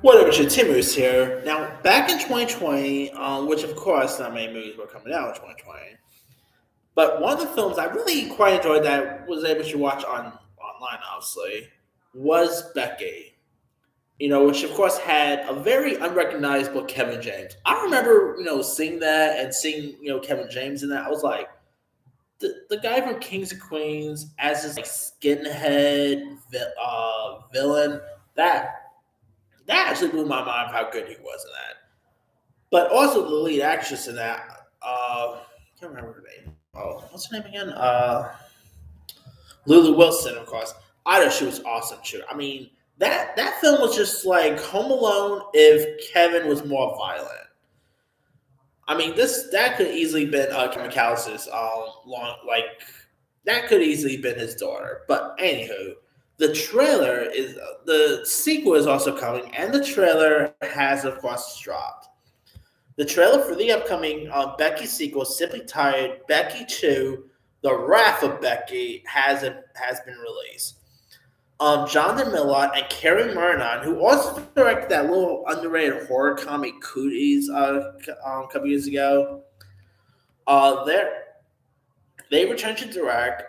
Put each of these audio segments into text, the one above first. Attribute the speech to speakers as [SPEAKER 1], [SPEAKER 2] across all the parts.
[SPEAKER 1] Whatever, Timmers here. Now, back in 2020, which of course not many movies were coming out in 2020, but one of the films I really quite enjoyed that was able to watch online, obviously, was Becky. Which of course had a very unrecognizable Kevin James. I remember, seeing that and seeing, Kevin James in that. I was like, the guy from Kings of Queens as this like skinhead villain. That actually blew my mind of how good he was in that. But also the lead actress in that, I can't remember her name. Oh, what's her name again? Lulu Wilson, of course. I thought she was awesome too. I mean, that film was just like Home Alone if Kevin was more violent. I mean, that could easily been Kevin McAllister's long like that could easily been his daughter. But anywho, the sequel is also coming, and the trailer has of course dropped. The trailer for the upcoming Becky sequel, simply titled Becky 2: The Wrath of Becky, has been released. Jonathan Millot and Carrie Murnon, who also directed that little underrated horror comedy Cooties a couple years ago, they're they return to direct.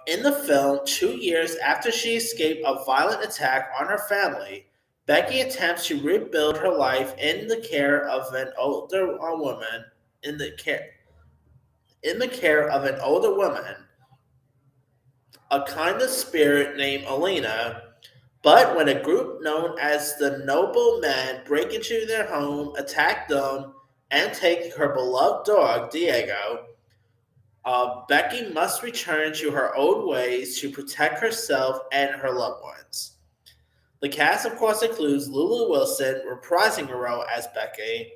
[SPEAKER 1] In the film, 2 years after she escaped a violent attack on her family, Becky attempts to rebuild her life in the care of an older woman. In the care of an older woman, a kind of spirit named Alina. But when a group known as the Noble Men break into their home, attack them, and take her beloved dog Diego, Becky must return to her old ways to protect herself and her loved ones. The cast, of course, includes Lulu Wilson reprising her role as Becky,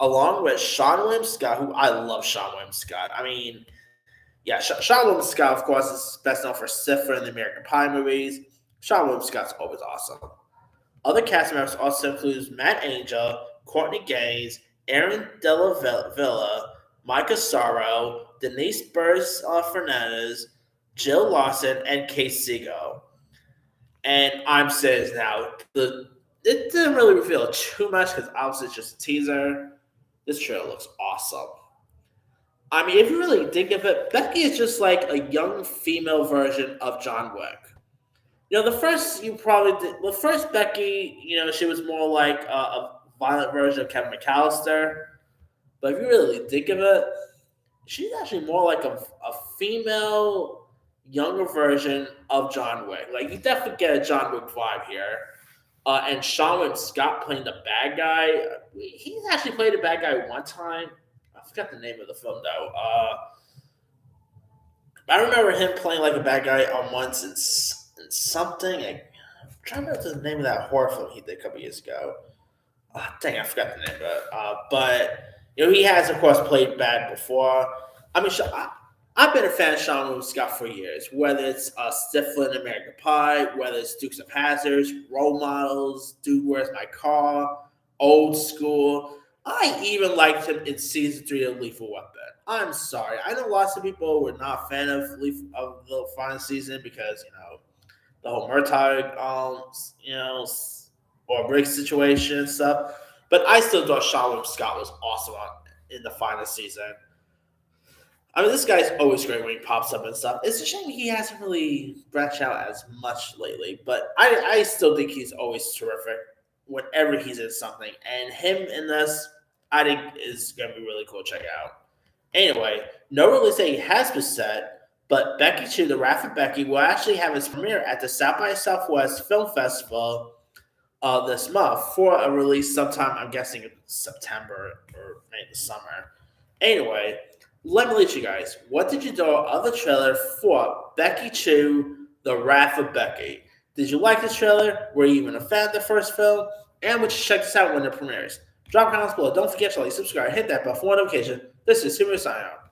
[SPEAKER 1] along with Sean William Scott, who I love Sean William Scott. I mean, yeah, Sean William Scott, of course, is best known for Cipher in the American Pie movies. Sean William Scott's always awesome. Other cast members also include Matt Angel, Courtney Gaines, Aaron Della Villa, Micah Sorrow, Denise Burrs Fernandez, Jill Lawson, and Kate Siegel. And I'm saying this now, it didn't really reveal too much because obviously it's just a teaser. This trailer looks awesome. I mean, if you really think of it, Becky is just like a young female version of John Wick. The first Becky, she was more like a violent version of Kevin McAllister. But if you really think of it, she's actually more like a female, younger version of John Wick. Like, you definitely get a John Wick vibe here. And Sean William Scott playing the bad guy. He's actually played a bad guy one time. I forgot the name of the film, though. I remember him playing like a bad guy on once in something. I'm trying to remember the name of that horror film he did a couple years ago. Dang, I forgot the name of it. But he has, of course, played bad before. I mean, I've been a fan of Sean William Scott for years, whether it's Stifler in American Pie, whether it's Dukes of Hazzard, Role Models, Dude, Where's My Car, Old School. I even liked him in season 3 of Lethal Weapon. I'm sorry. I know lots of people were not a fan of the final season because, the whole Murtaugh, or Rick situation and stuff. But I still thought Sean William Scott was awesome in the final season. I mean, this guy's always great when he pops up and stuff. It's a shame he hasn't really branched out as much lately, but I still think he's always terrific whenever he's in something. And him in this, I think, is going to be really cool to check out. Anyway, no release date has been set, but Becky 2: The Wrath of Becky will actually have its premiere at the South by Southwest Film Festival this month for a release sometime, I'm guessing, in September or maybe the summer. Anyway, let me let you guys. What did you thought of the trailer for Becky 2: The Wrath of Becky? Did you like the trailer? Were you even a fan of the first film? And would you check this out when it premieres? Drop comments below. Don't forget to like, subscribe, hit that bell for notification. This is Super signing out.